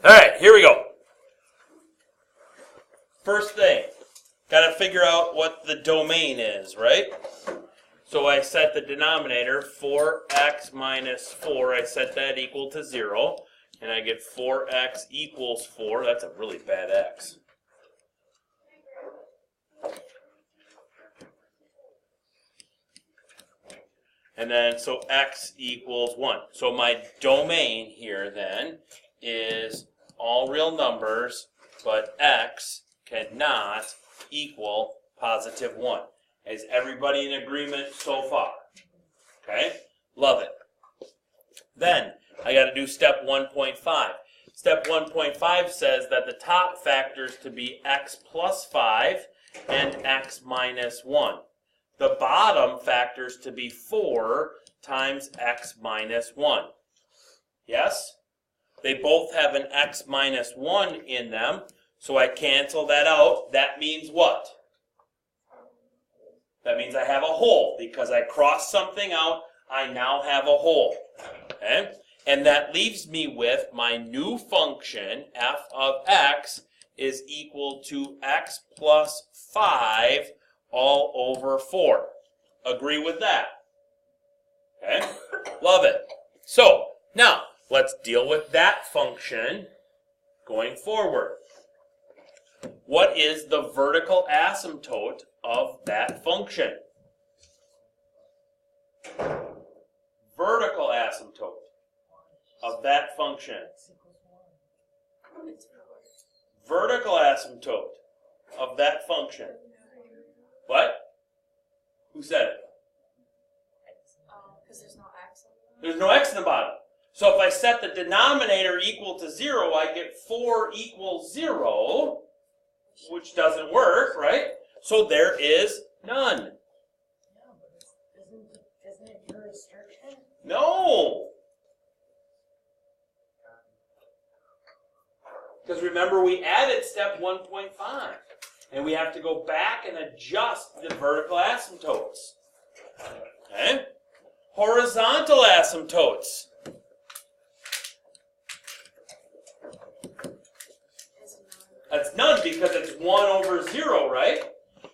All right, here we go. First thing, got to figure out what the domain is, right? So I set the denominator, 4x minus 4, I set that equal to 0. And I get 4x equals 4. That's a really bad x. And then, so x equals 1. So my domain here then is all real numbers, but x cannot equal positive 1. Is everybody in agreement so far? Okay? Love it. Then, I got to do step 1.5. Step 1.5 says that the top factors to be x plus 5 and x minus 1. The bottom factors to be 4 times x minus 1. Yes? They both have an x minus 1 in them, so I cancel that out. That means what? That means I have a hole. Because I crossed something out, I now have a hole. Okay? And that leaves me with my new function, f of x, is equal to x plus 5 all over 4. Agree with that? Okay? Love it. So, now, let's deal with that function going forward. What is the vertical asymptote of that function? Vertical asymptote of that function. Vertical asymptote of that function. What? Who said it? Because there's no x. There's no x in the bottom. So if I set the denominator equal to 0, I get 4 equals 0, which doesn't work, right? So there is none. No, but isn't it your restriction? No. Because remember, we added step 1.5. And we have to go back and adjust the vertical asymptotes. Okay? Horizontal asymptotes. That's none because it's 1 over 0, right?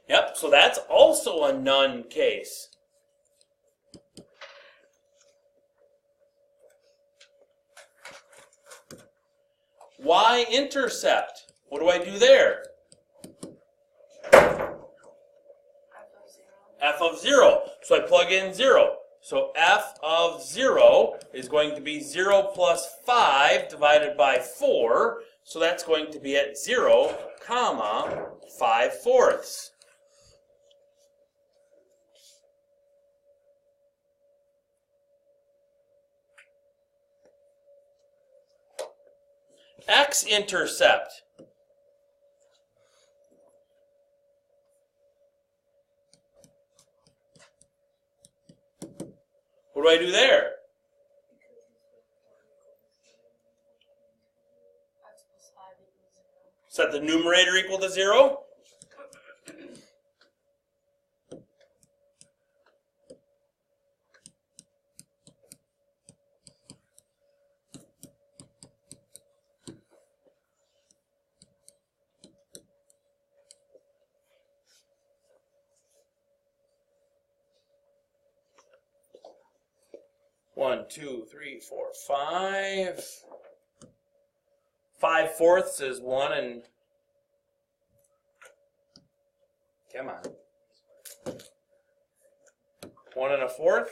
Yep, so that's also a none case. Y-intercept. What do I do there? F of 0. So I plug in 0. So f of 0 is going to be 0 plus 5 divided by 4. So that's going to be at 0, comma, 5/4. X-intercept. What do I do there? Set the numerator equal to 0. One, two, three, four, 5. 5/4 is 1 and... Come on. 1 1/4.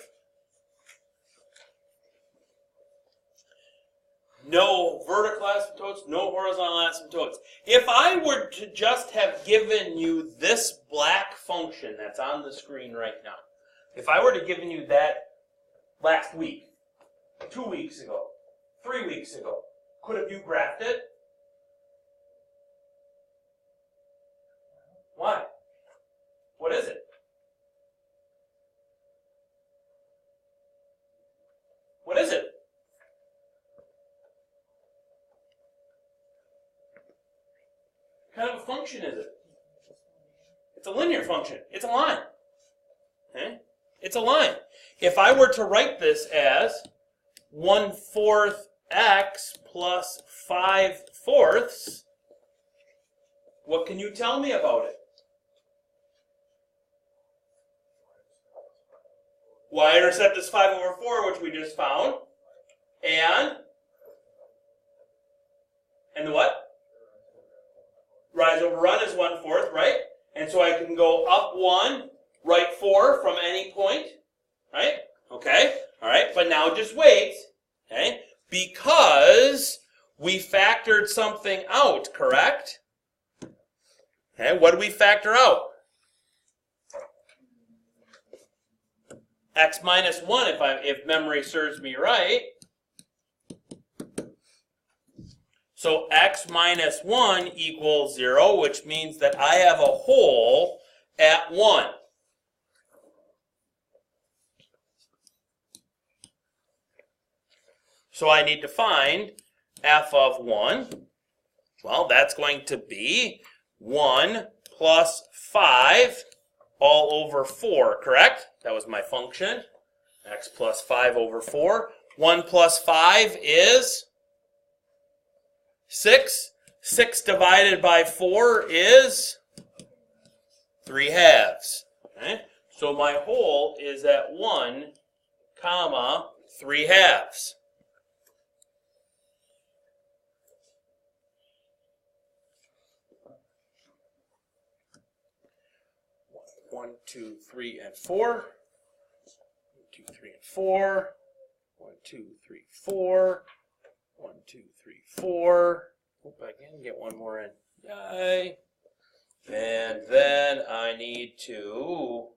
No vertical asymptotes, no horizontal asymptotes. If I were to just have given you this black function that's on the screen right now, if I were to given you that last week, 2 weeks ago, 3 weeks ago, could have you graphed it? Why? What is it? What is it? What kind of a function is it? It's a linear function. It's a line. Okay? It's a line. If I were to write this as 1/4 x plus 5/4, what can you tell me about it? Y-intercept is 5/4, which we just found. And what? Rise over run is 1/4, right? And so I can go up 1, right 4 from any point, right? Okay, all right, but now just wait, okay? Because we factored something out, correct? Okay, what did we factor out? X minus 1, if memory serves me right. So x minus 1 equals 0, which means that I have a hole at 1. So I need to find f of 1. Well, that's going to be 1 plus 5 all over 4, correct? That was my function. X plus 5/4. 1 plus 5 is 6. 6 divided by 4 is 3/2. Okay? So my hole is at 1, 3/2. 1, 2, 3, and 4. 1, 2, 3, and 4. 1, 2, 3, 4. 1, 2, 3, 4. Hope I can get one more in. Yay. And then I need to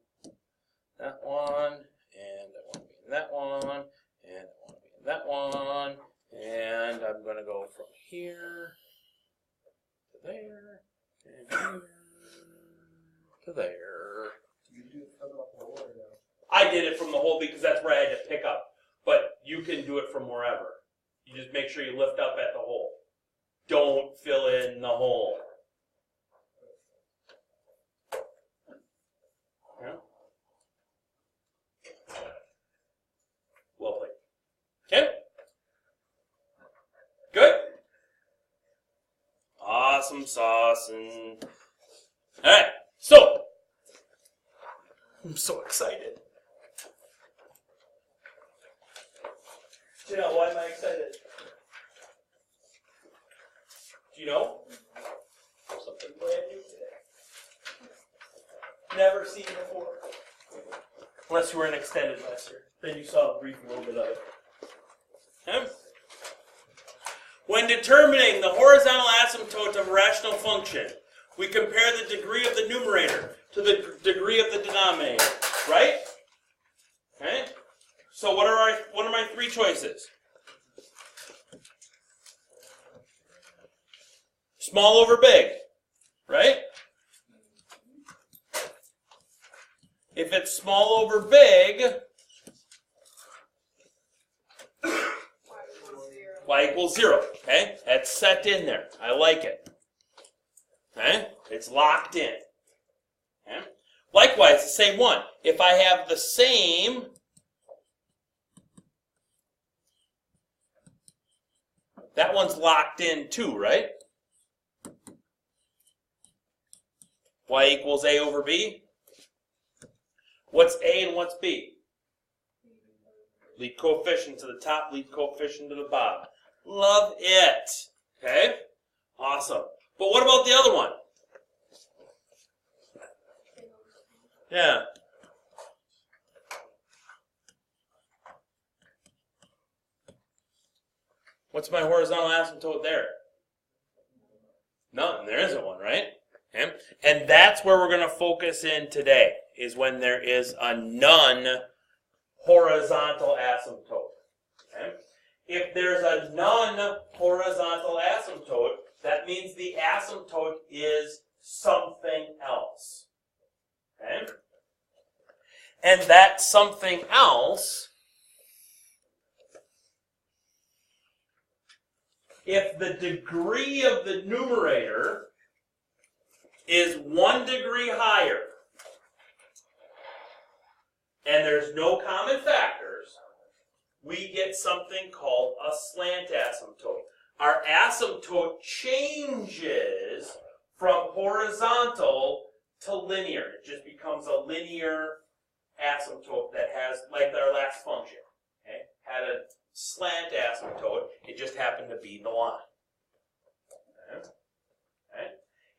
that one, and I want to be in that one, and I want to be in that one, and I'm going to go from here to there, and here to there. You do it from the hole or no? I did it from the hole because that's where I had to pick up. But you can do it from wherever. You just make sure you lift up at the hole. Don't fill in the hole. Yeah. Well played. Okay? Good? Awesome sauce. And alright, so I'm so excited. Janelle, why am I excited? Do you know? Something brand new today. Never seen before. Unless you were in extended last year. Then you saw a brief little bit of it. Okay? When determining the horizontal asymptote of a rational function, we compare the degree of the numerator to the degree of the denominator. Right? Okay? So what are my three choices? Small over big, right? If it's small over big, y equals 0. Okay? That's set in there. I like it. Okay? It's locked in. Okay? Likewise, the same one. If I have the same that one's locked in too, right? Y equals A over B. What's A and what's B? Lead coefficient to the top, lead coefficient to the bottom. Love it. Okay? Awesome. But what about the other one? Yeah. What's my horizontal asymptote there? None. There isn't one, right? Okay. And that's where we're going to focus in today, is when there is a non-horizontal asymptote. Okay. If there's a non-horizontal asymptote, that means the asymptote is something else. Okay. And that something else, if the degree of the numerator is 1 degree higher, and there's no common factors, we get something called a slant asymptote. Our asymptote changes from horizontal to linear. It just becomes a linear asymptote that has, like our last function, okay, had a slant asymptote. It just happened to be the line. Okay.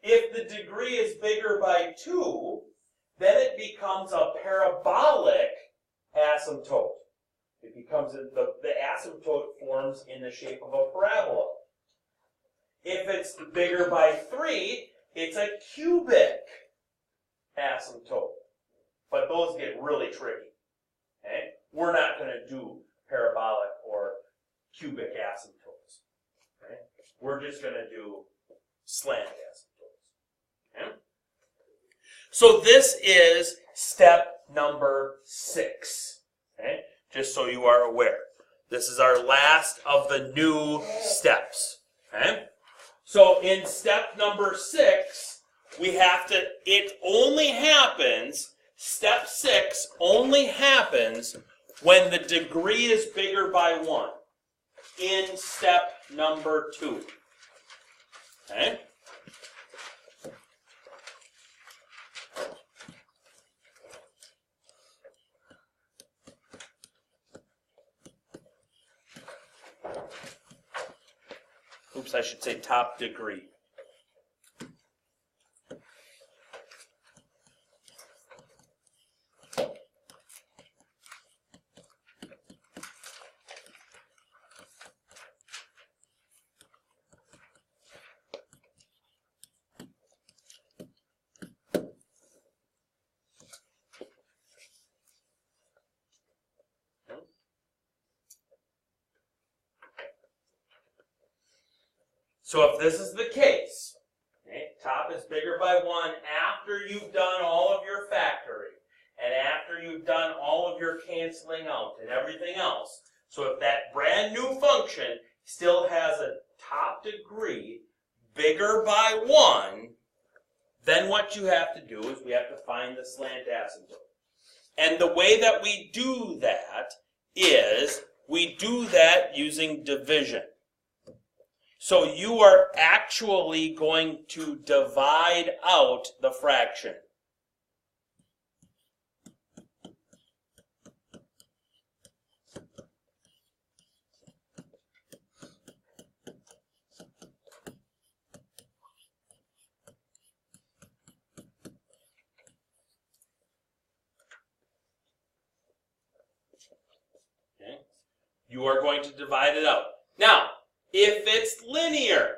If the degree is bigger by 2, then it becomes a parabolic asymptote. It becomes the asymptote forms in the shape of a parabola. If it's bigger by 3, it's a cubic asymptote. But those get really tricky. Okay? We're not going to do parabolic or cubic asymptotes. Okay? We're just going to do slant asymptotes. Okay? So this is step number 6. Okay? Just so you are aware. This is our last of the new steps. Okay? So in step number 6, we have to, it only happens, step 6 only happens when the degree is bigger by 1 in step number 2. Okay? Oops, I should say top degree. So if this is the case, okay, top is bigger by 1 after you've done all of your factoring and after you've done all of your canceling out and everything else. So if that brand new function still has a top degree bigger by 1, then what you have to do is we have to find the slant asymptote. And the way that we do that is we do that using division. So you are actually going to divide out the fraction. Okay. You are going to divide it out. Now, if it's linear,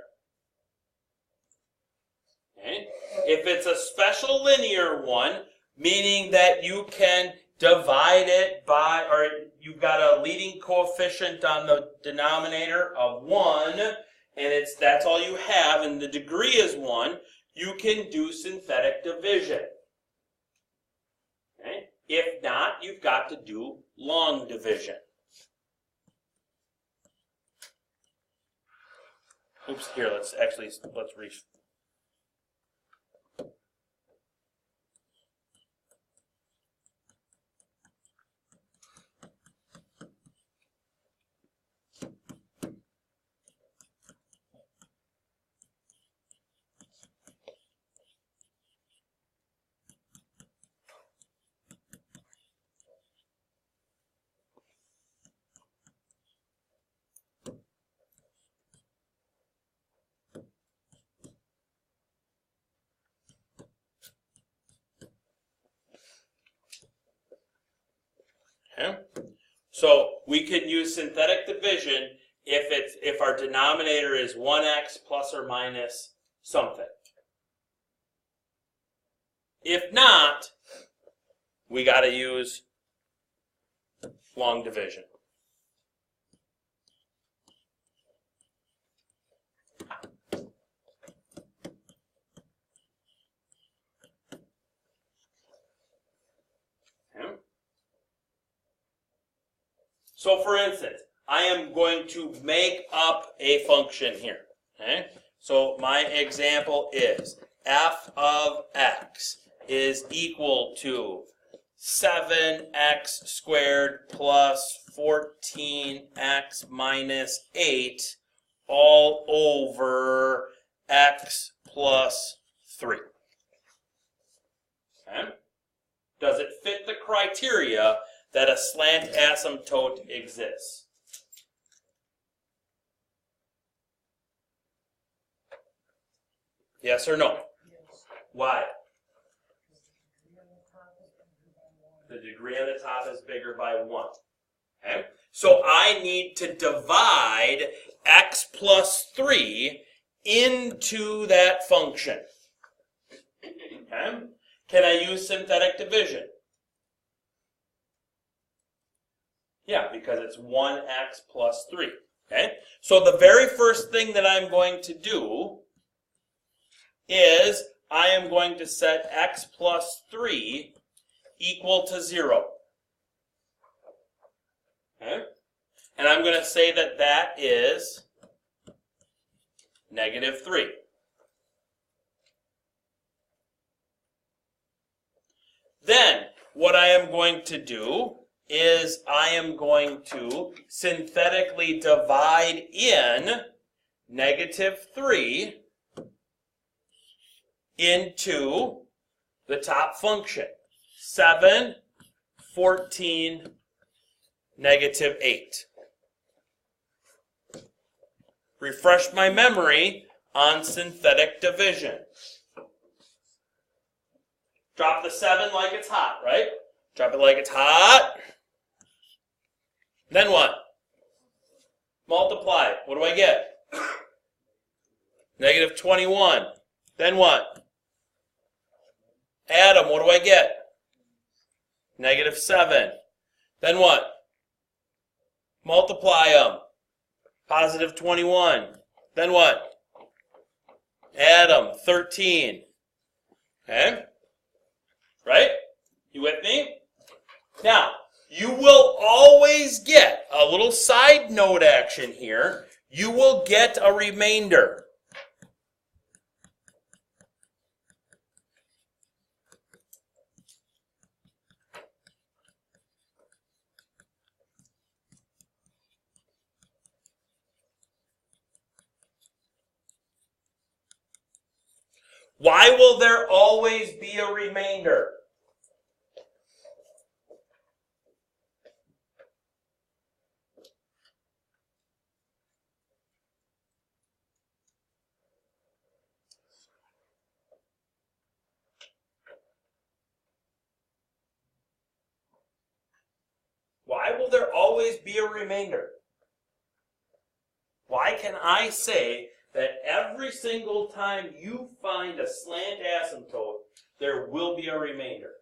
okay, if it's a special linear one, meaning that you can divide it by, or you've got a leading coefficient on the denominator of 1, and that's all you have, and the degree is 1, you can do synthetic division. Okay? If not, you've got to do long division. Oops, here, let's reach. Okay? So we can use synthetic division if our denominator is 1x plus or minus something. If not, we got to use long division. Okay? So for instance, I am going to make up a function here. Okay? So my example is f of x is equal to 7x squared plus 14x minus 8 all over x plus 3. Okay? Does it fit the criteria that a slant asymptote exists? Yes or no? Yes. Why? The degree on the top is bigger by one. The degree on the top is bigger by 1. Okay? So I need to divide x plus 3 into that function. Okay? Can I use synthetic division? Yeah, because it's 1x plus 3. Okay? So the very first thing that I'm going to do is I am going to set x plus 3 equal to 0. Okay? And I'm going to say that that is negative 3. Then what I am going to do is I am going to synthetically divide in negative 3 into the top function. 7, 14, negative 8. Refresh my memory on synthetic division. Drop the 7 like it's hot, right? Drop it like it's hot. Then what? Multiply. What do I get? Negative 21. Then what? Add them. What do I get? Negative 7. Then what? Multiply them. Positive 21. Then what? Add them. 13. Okay? Right? You with me? Now, you will always get a little side note action here. You will get a remainder. Why will there always be a remainder? Why will there always be a remainder? Why can I say that every single time you find a slant asymptote, there will be a remainder?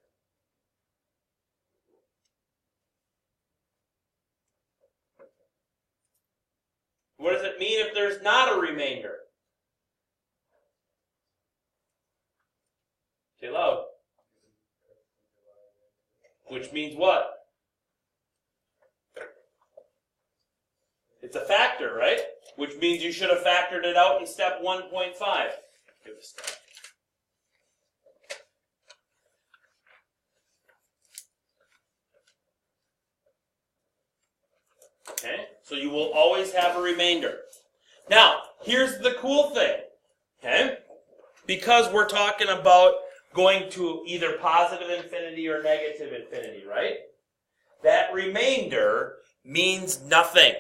What does it mean if there's not a remainder? Say loud. Which means what? It's a factor, right? Which means you should have factored it out in step 1.5. Give it a step. Okay? So you will always have a remainder. Now, here's the cool thing. Okay? Because we're talking about going to either positive infinity or negative infinity, right? That remainder means nothing.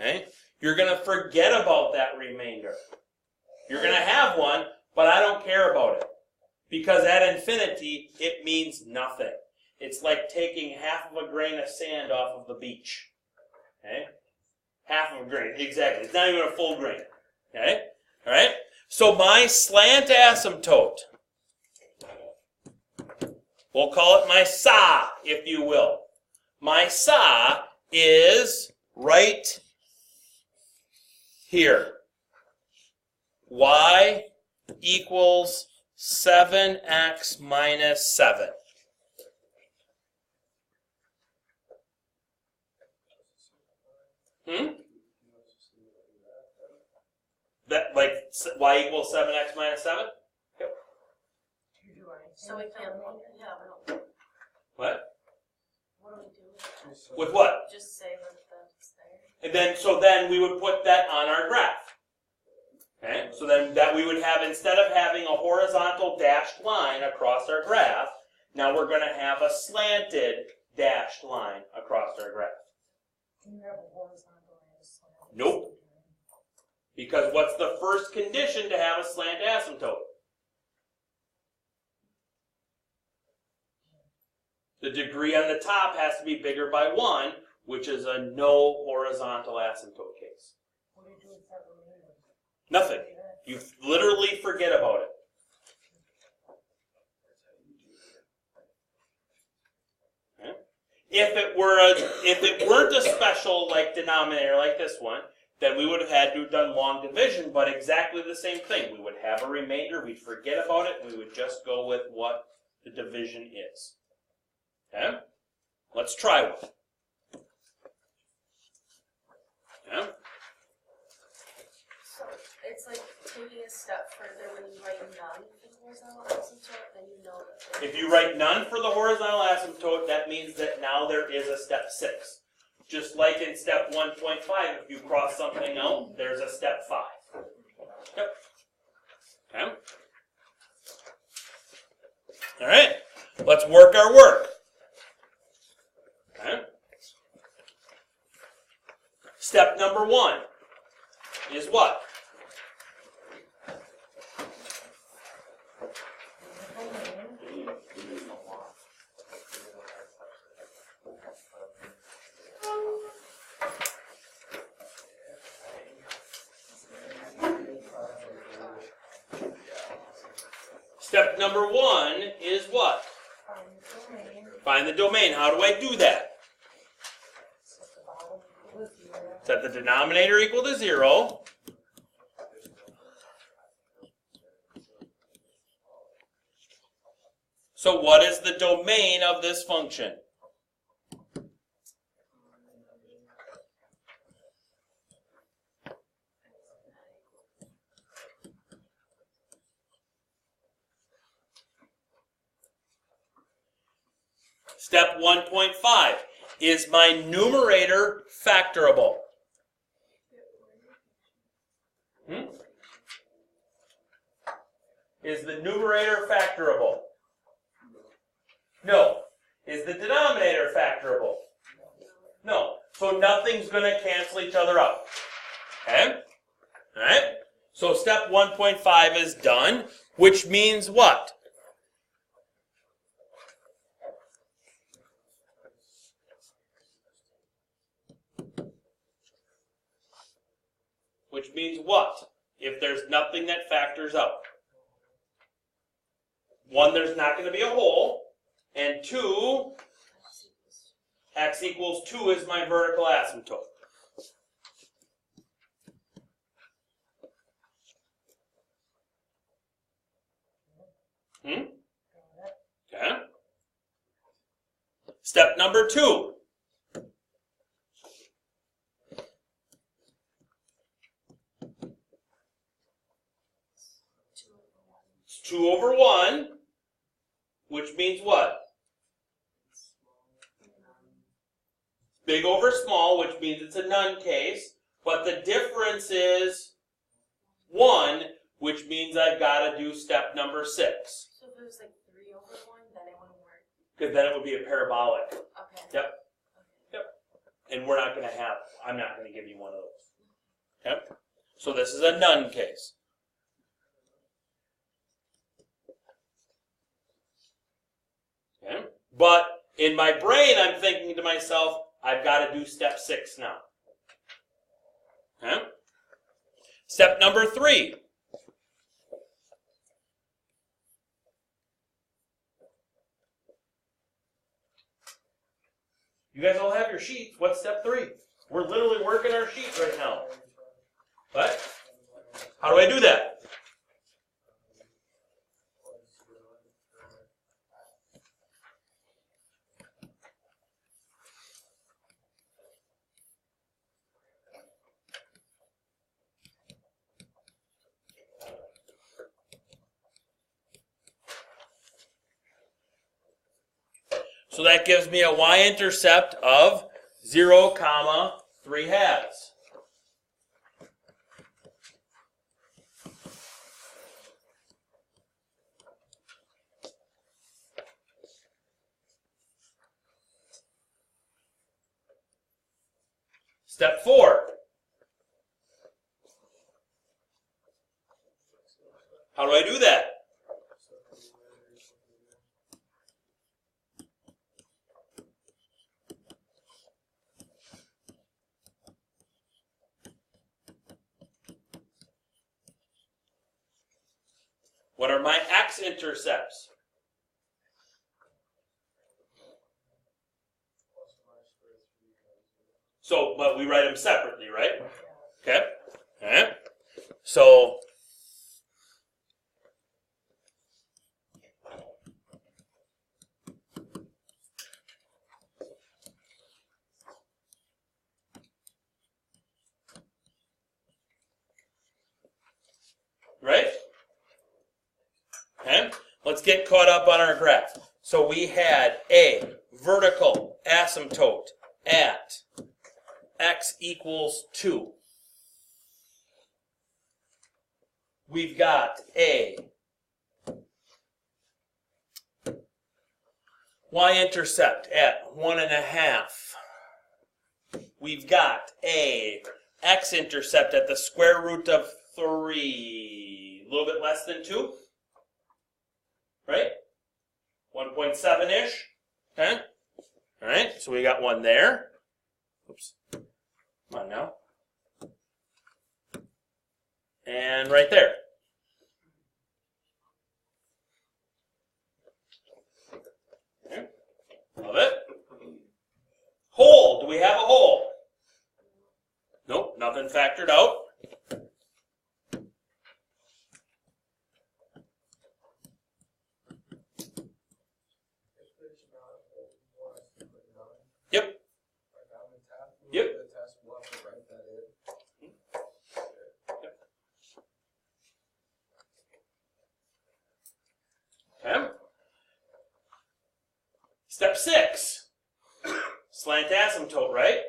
Okay? You're going to forget about that remainder. You're going to have one, but I don't care about it. Because at infinity, it means nothing. It's like taking half of a grain of sand off of the beach. Okay? Half of a grain, exactly. It's not even a full grain. Okay? All right? So my slant asymptote, we'll call it my SA, if you will. My SA is right here. Y equals 7x minus 7. That, like, y equals 7x minus 7? So we can't, What? What do we do? With what? Just say that that's there. And then, so then we would put that on our graph. Okay? So then that we would have, instead of having a horizontal dashed line across our graph, now we're going to have a slanted dashed line across our graph. Can you have a horizontal and a slant? Nope. Because what's the first condition to have a slant asymptote? The degree on the top has to be bigger by 1, which is a no horizontal asymptote case. What do you do with that remainder? Nothing. You literally forget about it. Okay. If it weren't a special like denominator like this one, then we would have had to have done long division, but exactly the same thing. We would have a remainder, we'd forget about it, we would just go with what the division is. Okay? Let's try one. Okay? So it's like taking a step further when you write none for the horizontal asymptote, then you know that. If you write none for the horizontal asymptote, that means that now there is a step 6. Just like in step 1.5, if you cross something out, there's a step 5. Yep. Okay. All right. Let's work our work. Okay. Step number 1 is what? Step number 1 is what? Find the domain. How do I do that? Set the denominator equal to 0. So what is the domain of this function? Step 1.5. Is my numerator factorable? Is the numerator factorable? No. Is the denominator factorable? No. So nothing's going to cancel each other out. Okay? Alright? So step 1.5 is done, which means what? Which means what? If there's nothing that factors out. 1, there's not going to be a hole. And 2, x equals 2 is my vertical asymptote. Okay. Step number 2. It's 2 over 1, which means what? Big over small, which means it's a none case. But the difference is 1, which means I've got to do step number 6. So if it was like 3 over 1, then it wouldn't work. Because then it would be a parabolic. Okay. Yep. Okay. Yep. And we're not going to have, I'm not going to give you one of those. Okay? So this is a none case. Okay? But in my brain, I'm thinking to myself, I've got to do step 6 now. Okay? Step number 3. You guys all have your sheets. What's step 3? We're literally working our sheets right now. What? How do I do that? So that gives me a y-intercept of 0, 3/2. Step 4. How do I do that? What are my x-intercepts? So, but we write them separately, right? Okay. Okay. So, right? Okay. Let's get caught up on our graph. So we had a vertical asymptote at x equals 2. We've got a y-intercept at 1.5. We've got a x-intercept at the square root of 3. A little bit less than 2. Right? 1.7-ish. Okay? All right, so we got one there. Oops. Come on now. And right there. Okay. Love it. Hole. Do we have a hole? Nope, nothing factored out. Yep. Yep. Okay. Step 6. Slant asymptote, right?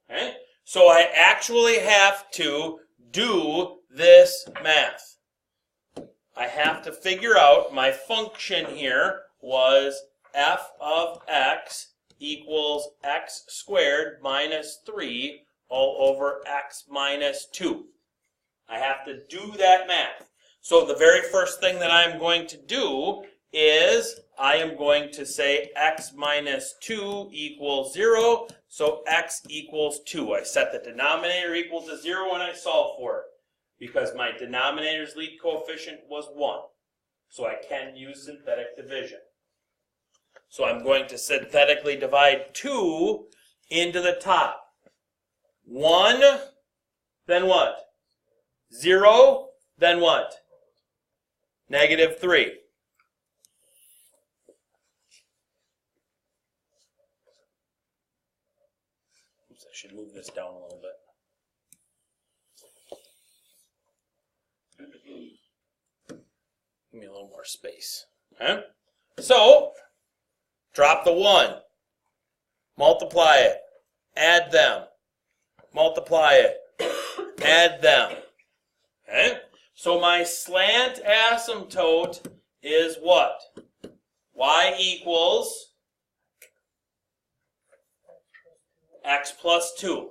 Okay. So I actually have to do this math. I have to figure out my function here was f of x equals x squared minus 3 all over x minus 2. I have to do that math. So the very first thing that I'm going to do is I am going to say x minus 2 equals 0, so x equals 2. I set the denominator equal to 0 when I solve for it, because my denominator's lead coefficient was 1. So I can use synthetic division. So I'm going to synthetically divide 2 into the top. 1, then what? 0, then what? Negative 3. Oops, I should move this down a little bit. Give me a little more space. Okay? So, drop the 1. Multiply it. Add them. Multiply it. Add them. Okay? So my slant asymptote is what? Y equals x plus 2.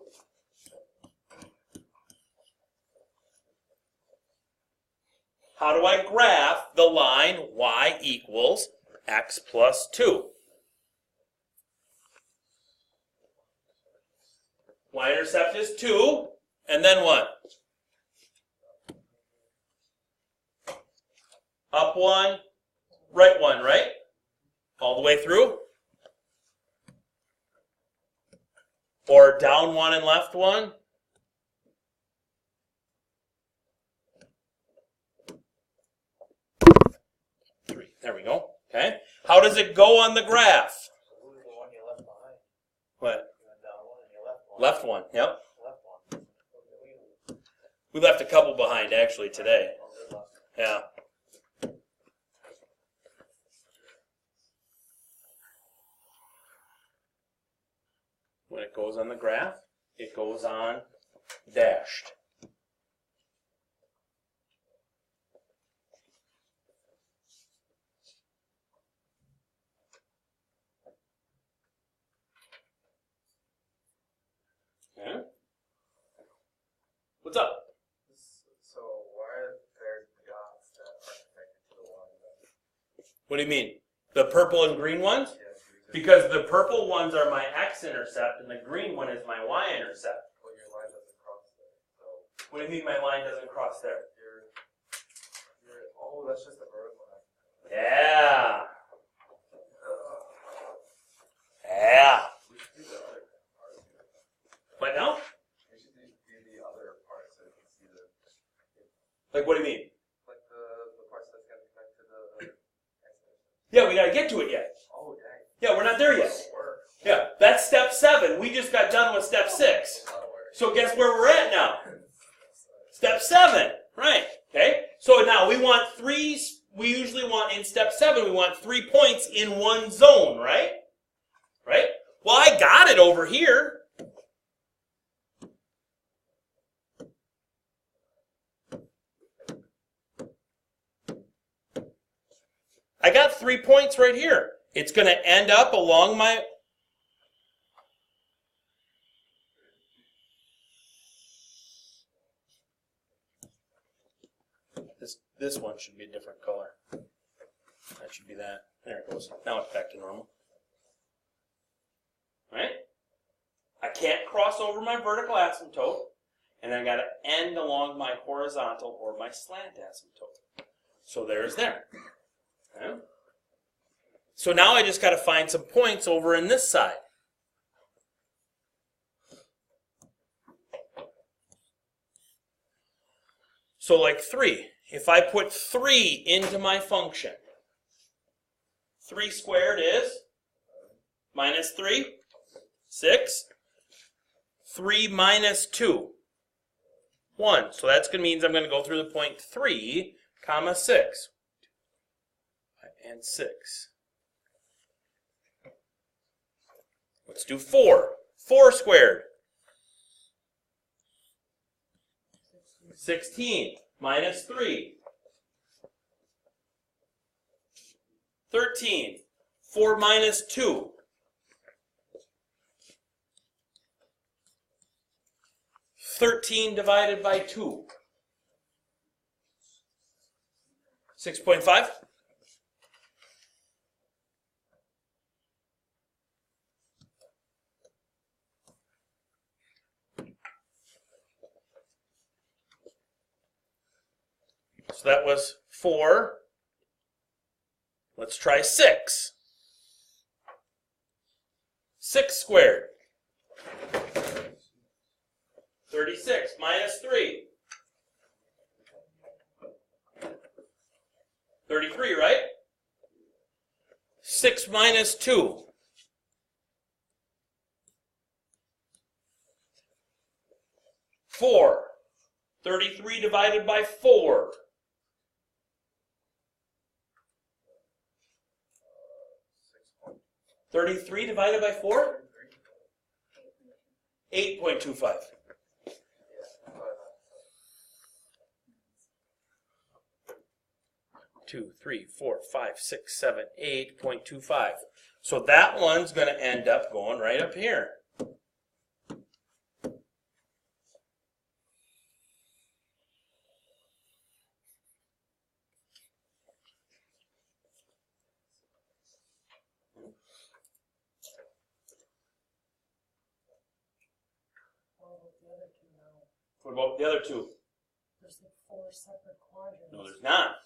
How do I graph the line y equals x plus 2? Y-intercept is 2, and then what? Up 1, right 1, right? All the way through? Or down 1 and left 1? There we go. Okay. How does it go on the graph? Who's the one you left behind? What? You went down 1 and you left 1. Left one. Yep. Left 1. We left a couple behind actually today. Yeah. when it goes on the graph, it goes on dashed. Okay. What's up? So why are there dots that are connected to the line? What do you mean? The purple and green ones? Yeah, Because the purple ones are my x-intercept and the green one is my y-intercept. well, your line doesn't cross there. So What do you mean my line doesn't cross there? oh, that's just the vertical line. Yeah. Yeah. We should do the other part. What now? We should do the other part so you can see the Like, what do you mean? like the parts that's gonna connect to the x-intercept. Yeah, we gotta get to it yet. Oh dang. Yeah, we're not there yet. Work. Yeah, that's step 7. We just got done with step 6. A lot of work. So guess where we're at now? Step 7. Right. Okay. So now we want 3. We usually want in step 7, we want 3 points in one zone, right? Right? Well, I got it over here. I got 3 points right here. It's going to end up along my... This one should be a different color. That should be that. There it goes. Now it's back to normal. Right? I can't cross over my vertical asymptote, and I got to end along my horizontal or my slant asymptote. So there's there. Okay? So now I just got to find some points over in this side. So like 3. If I put 3 into my function, 3 squared is minus 3, 6. 3 minus 2, 1. So that means I'm going to go through the point 3, comma 6. And 6. Let's do 4. 4 squared. 16 minus 3. 13. 4 minus 2. 13 divided by 2. 6.5. So that was 4. Let's try 6. 6 squared. 36 minus 3. 33, right? 6 minus 2. 4. 33 divided by 4. 33 divided by 4? 8.25. 2, 3, 4, 5, 6, 7, 8.25. So that one's going to end up going right up here. What about the other two? There's like 4 separate quadrants. No, there's not.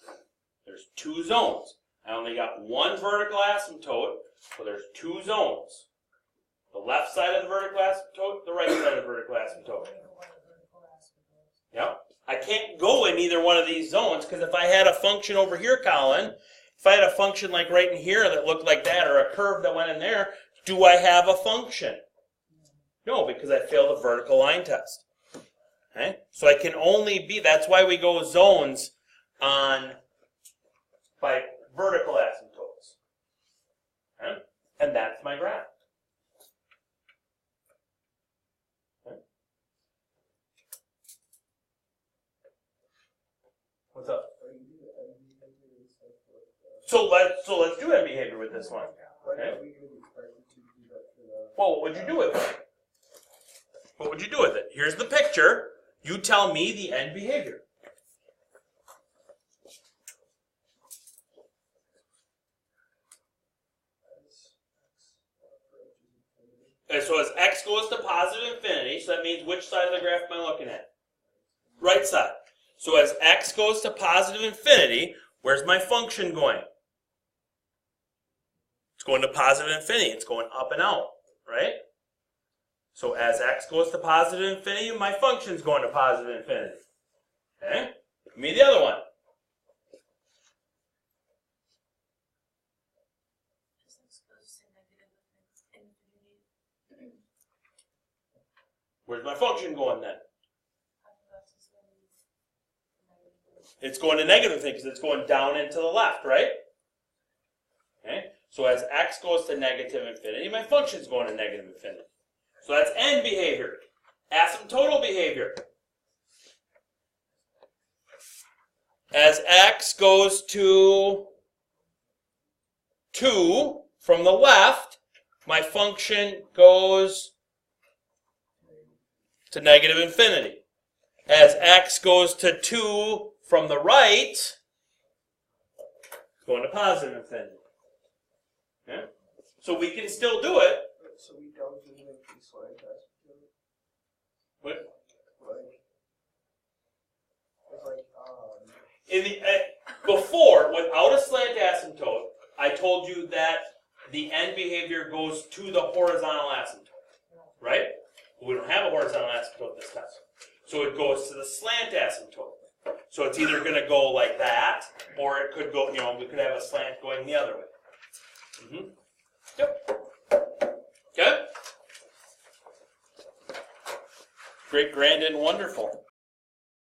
There's 2 zones. I only got 1 vertical asymptote, so there's 2 zones. The left side of the vertical asymptote, the right side of the vertical asymptote. Yep. I can't go in either one of these zones because if I had a function over here, Colin, if I had a function like right in here that looked like that or a curve that went in there, do I have a function? No, because I failed the vertical line test. Okay? So I can only be, that's why we go zones on by vertical asymptotes. Okay? And that's my graph. What's up? Or you do the end behavior and stuff with, So let's do end behavior with this one. like Okay. how we would expect it to do that for the. Well, what would you do with it? What would you do with it? Here's the picture. You tell me the end behavior. Okay, so as x goes to positive infinity, so that means which side of the graph am I looking at? Right side. So as x goes to positive infinity, where's my function going? It's going to positive infinity. It's going up and out, right? So as x goes to positive infinity, my function's going to positive infinity. Okay? Give me the other one. This goes to negative infinity. Where's my function going then? Half of x is going to be negative. It's going to negative infinity because it's going down and to the left, right? Okay? So as x goes to negative infinity, my function's going to negative infinity. So that's end behavior. Asymptotal behavior. As x goes to 2 from the left, my function goes to negative infinity. As x goes to 2 from the right, it's going to positive infinity. Okay? So we can still do it. So we don't do like these slant asymptote. What? Like, it's like, In the before, without a slant asymptote, I told you that the end behavior goes to the horizontal asymptote, right? We don't have a horizontal asymptote this time, so it goes to the slant asymptote. So it's either going to go like that, or it could go. We could have a slant going the other way. Yep. Okay. Great, grand, and wonderful.